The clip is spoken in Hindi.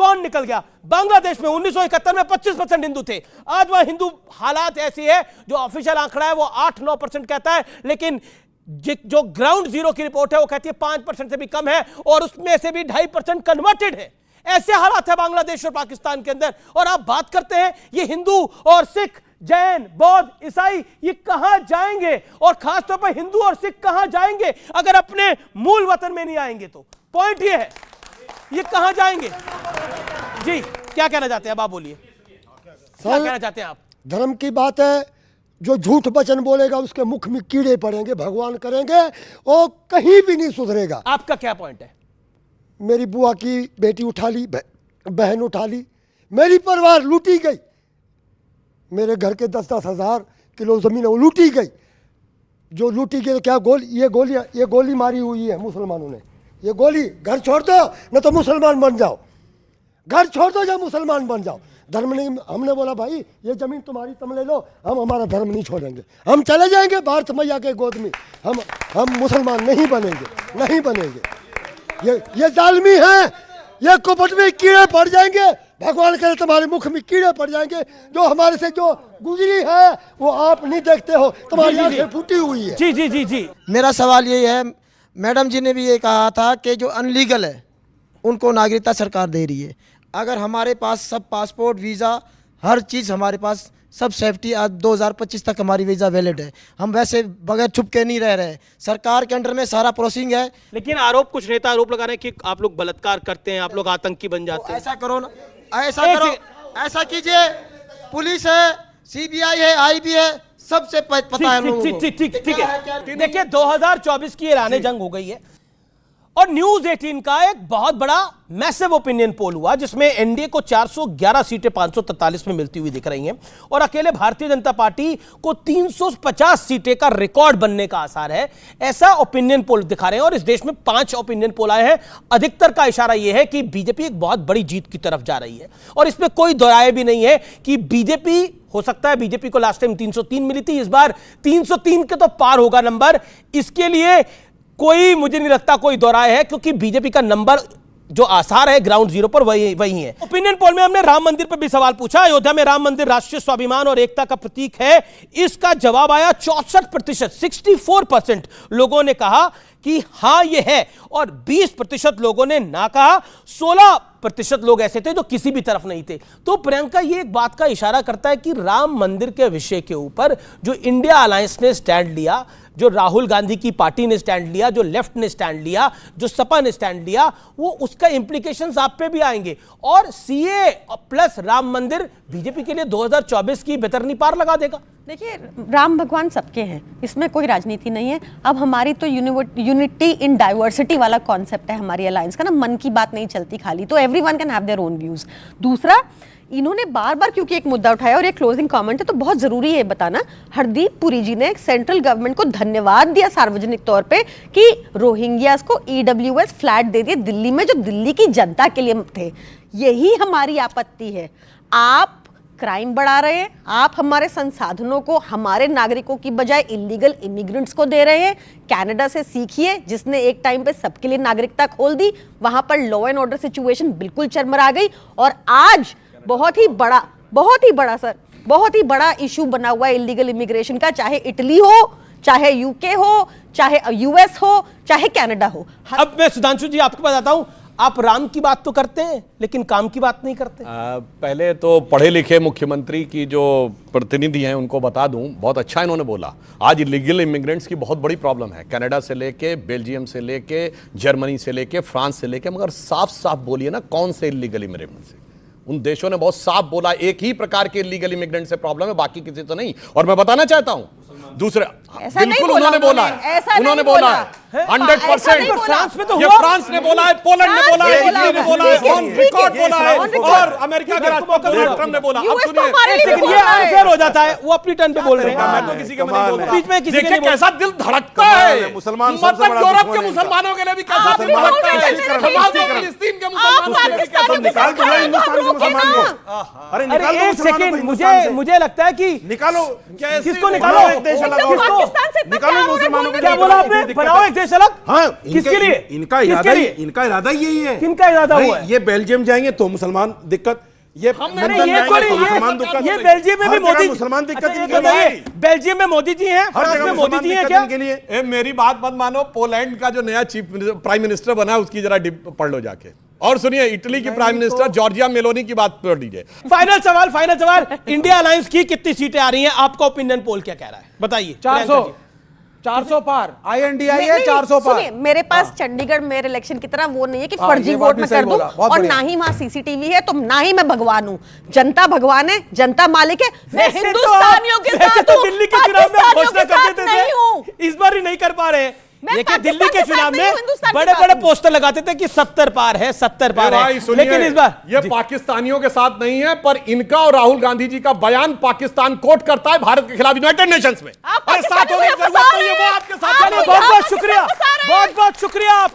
कौन निकल गया? बांग्लादेश में 1971 में 25% हिंदू थे। आज वह हिंदू हालात ऐसी है, जो ऑफिशियल आंकड़ा है वो 8-9% कहता है, लेकिन जो ग्राउंड जीरो की रिपोर्ट है वो कहती है 5% से भी कम है, और उसमें से भी 2.5% कन्वर्टेड है। ऐसे हालात है बांग्लादेश और पाकिस्तान के अंदर। और आप बात करते हैं ये हिंदू और सिख, जैन, बौद्ध, ईसाई ये कहां जाएंगे, और खासतौर पर हिंदू और सिख कहां जाएंगे अगर अपने मूल वतन में नहीं आएंगे? तो पॉइंट ये है, ये कहां जाएंगे? जी क्या कहना चाहते हैं आप बोलिए, क्या कहना चाहते हैं आप? धर्म की बात है, जो झूठ वचन बोलेगा उसके मुख में कीड़े पड़ेंगे, भगवान करेंगे, वो कहीं भी नहीं सुधरेगा। आपका क्या पॉइंट है? मेरी बुआ की बेटी उठा ली, बहन उठा ली, मेरी परिवार लूटी गई, मेरे घर के 10-10 हज़ार किलो ज़मीन वो लूटी गई। जो लूटी गई तो क्या ये गोली मारी हुई है मुसलमानों ने, ये गोली। घर छोड़ दो न तो मुसलमान बन जाओ, घर छोड़ दो या मुसलमान बन जाओ। धर्म नहीं, हमने बोला भाई ये ज़मीन तुम्हारी तुम ले लो, हम हमारा धर्म नहीं छोड़ेंगे, हम चले जाएंगे भारत मैया के गोद में, हम मुसलमान नहीं बनेंगे, नहीं बनेंगे। ये जालमी है, ये कुपट में कीड़े पड़ जाएंगे, भगवान करे तुम्हारे मुख में कीड़े पड़ जाएंगे। जो हमारे से जो गुजरी है वो आप नहीं देखते हो, तुम्हारी आंखें फूटी हुई है। जी जी जी जी मेरा सवाल ये है, मैडम जी ने भी ये कहा था कि जो अनलीगल है उनको नागरिकता सरकार दे रही है। अगर हमारे पास सब पासपोर्ट, वीज़ा, हर चीज़ हमारे पास सब सेफ्टी, आज 2025 तक हमारी वीज़ा वैलिड है, हम वैसे बगैर छुप के नहीं रह रहे, सरकार के अंडर में सारा प्रोसेसिंग है। लेकिन कुछ नेता आरोप लगा रहे हैं कि आप लोग बलात्कार करते हैं, आप लोग आतंकी बन जाते हैं। ऐसा करो ना, ऐसा करो, ऐसा कीजिए, पुलिस है, CBI है, IB है, सबसे पता है लोगों को। ठीक है। देखिए 2024 की ऐलान जंग हो गई है, और न्यूज 18 का एक बहुत बड़ा मैसिव ओपिनियन पोल हुआ, जिसमें एनडीए को 411 सीटें 543 में मिलती हुई दिख रही हैं, और अकेले भारतीय जनता पार्टी को 350 सीटें का रिकॉर्ड बनने का आसार है, ऐसा ओपिनियन पोल दिखा रहे हैं। और इस देश में 5 ओपिनियन पोल आए हैं, अधिकतर का इशारा यह है कि बीजेपी एक बहुत बड़ी जीत की तरफ जा रही है। और इसमें कोई दोराय भी नहीं है कि बीजेपी, हो सकता है बीजेपी को लास्ट टाइम 303 मिली थी, इस बार 303 के तो पार होगा नंबर, इसके लिए कोई मुझे नहीं लगता कोई दोराय है, क्योंकि बीजेपी का नंबर जो आसार है ग्राउंड जीरो पर वही है। ओपिनियन पोल में हमने राम मंदिर पर भी सवाल पूछा, अयोध्या में राम मंदिर राष्ट्रीय स्वाभिमान और एकता का प्रतीक है, इसका जवाब आया 64%, 64% लोगों ने कहा कि हां ये है, और 20% लोगों ने ना कहा, 16% लोग ऐसे थे जो किसी भी तरफ नहीं थे। तो प्रियंका, ये एक बात का इशारा करता है कि राम मंदिर के विषय के ऊपर जो इंडिया अलायंस ने स्टैंड लिया, जो राहुल गांधी की पार्टी ने स्टैंड लिया, जो लेफ्ट ने स्टैंड लिया, जो सपा ने स्टैंड लिया, वो उसका इंप्लीकेशंस आप पे भी आएंगे। और सीए प्लस राम मंदिर बीजेपी के लिए 2024 की बेतरनी पार लगा देगा। देखिए, राम भगवान सबके हैं, इसमें कोई राजनीति नहीं है। अब हमारी तो यूनिटी इन डाइवर्सिटी वाला कॉन्सेप्ट है हमारी अलायंस का ना, मन की बात नहीं चलती खाली, तो everyone can have their own views. दूसरा, इन्होंने बार बार क्योंकि एक मुद्दा उठाया, और ये क्लोजिंग कमेंट है तो बहुत जरूरी है बताना, हरदीप पुरी जी ने सेंट्रल गवर्नमेंट को धन्यवाद दिया सार्वजनिक तौर पे कि रोहिंग्यास को EWS फ्लैट दे दिए दिल्ली में, जो दिल्ली की जनता के लिए थे। यही हमारी आपत्ति है, आप क्राइम बढ़ा रहे हैं, आप हमारे संसाधनों को हमारे नागरिकों की बजाय इलीगल इमिग्रेंट्स को दे रहे हैं। कनाडा से सीखिए, जिसने एक टाइम पे सबके लिए नागरिकता खोल दी, वहां पर लॉ एंड ऑर्डर सिचुएशन बिल्कुल चरमरा गई, और आज बहुत ही बड़ा सर, बहुत ही बड़ा इशू बना हुआ है इलीगल इमिग्रेशन का, चाहे इटली हो, चाहे यूके हो, चाहे US हो, चाहे कनाडा हो। अब मैं सुधांशु जी आपको बताता हूं, आप राम की बात तो करते हैं लेकिन काम की बात नहीं करते। पहले तो पढ़े लिखे मुख्यमंत्री की जो प्रतिनिधि हैं उनको बता दूं, बहुत अच्छा इन्होंने बोला, आज इलीगल इमिग्रेंट्स की बहुत बड़ी प्रॉब्लम है, कनाडा से लेके, बेल्जियम से लेके, जर्मनी से लेके, फ्रांस से लेके, मगर साफ साफ बोलिए ना कौन से इलीगल इमिग्रेंट्स है। उन देशों ने बहुत साफ बोला, एक ही प्रकार के इलीगल इमिग्रेंट से प्रॉब्लम है, बाकी किसी से नहीं। और मैं बताना चाहता हूं दूसरे, बिल्कुल उन्होंने बोला है, उन्होंने बोला है 100%। फ्रांस में तो ये फ्रांस ने बोला है, पोलैंड ने बोला है, इटली ने बोला है, ऑन रिकॉर्ड बोला है, और अमेरिका के राष्ट्रपति डोनाल्ड ट्रंप ने बोला। अब सुनिए, लेकिन ये अनफेयर हो जाता है, वो अपनी टर्न पे बोल रहे हैं, मैं तो किसी के बीच में किसी के कैसा दिल धड़कता है, मुसलमान मतलब यूरोप के मुसलमानों के लिए भी कैसा दिल धड़कता है, फिलिस्तीन के मुसलमानों के लिए कैसा। अरे एक सेकंड, मुझे लगता है कि निकालो, किसको निकालो, किसको पाकिस्तान से इतना निकालो प्यार हो रहा है, मुसलमानों बोलने के क्या लिए। बोला आपने? दिक्कत बनाओ है। एक देश अलग। हाँ, किसके लिए? इनका किसके लिए? इनका इरादा यही है। किनका इरादा भाई, हुआ है? ये बेल्जियम जाएंगे तो मुसलमान दिक्कत, ये नहीं, लंदन ये जाएंगे थोड़ी, तो मुसलमान दिक्कत, ये बेल्जियम में भी हर जगह मोदी मुसलमान दिक्कत अच्छा, ये इनके बताइए, लिए। बेल्जियम में मोदी जी हैं, हर फ्रांस जगह में मोदी मुसलमान जी हैं दिक्कत क्या? इनके लिए। ए, मेरी बात मत मानो, पोलैंड का जो नया प्राइम मिनिस्टर बना है उसकी जरा पढ़ लो जाके। और सुनिए, इटली की प्राइम मिनिस्टर जॉर्जिया मेलोनी की बात पढ़ लीजिए। फाइनल सवाल इंडिया अलायंस की कितनी सीटें आ रही हैं? आपका ओपिनियन पोल क्या कह रहा है, बताइए। 400 पार, INDI नहीं, है नहीं, 400 पार। सुनिए, मेरे पास चंडीगढ़ मेयर इलेक्शन की तरह वो नहीं है कि हाँ, फर्जी ये बात वोट भी मैं सही कर दूं, बोला, बहुत और बढ़िया। ना ही वहां सीसीटीवी है, तो ना ही मैं भगवान हूं। जनता भगवान है, जनता मालिक है। मैं वैसे तो हिंदुस्तानियों के वैसे साथ तो हूं, दिल्ली के चुनाव में पाकिस्तानियों घोषणा के कर साथ देते नहीं हूं। थे, इस बार ही नहीं कर पा रहे। मैं देखिए, दिल्ली पाकिस्तान के के साथ चुनाव नहीं में हूं, हिंदुस्तान के बड़े साथ बड़े हूं। पोस्टर लगाते थे कि 70 पार है, 70 पार भाई है, सुनिए, लेकिन इस बार ये पाकिस्तानियों के साथ नहीं है, पर इनका और राहुल गांधी जी का बयान पाकिस्तान कोट करता है भारत के खिलाफ यूनाइटेड नेशंस में। आप अरे साथ होने की पाकिस्तानियों को जरूरत फंसा नहीं है, रहे वो हैं। आपके साथ आप खड़े हैं। बहुत बहुत पाकिस्तान शुक्रिया, को फंसा रहे हैं। बहुत बहुत शुक्रिया।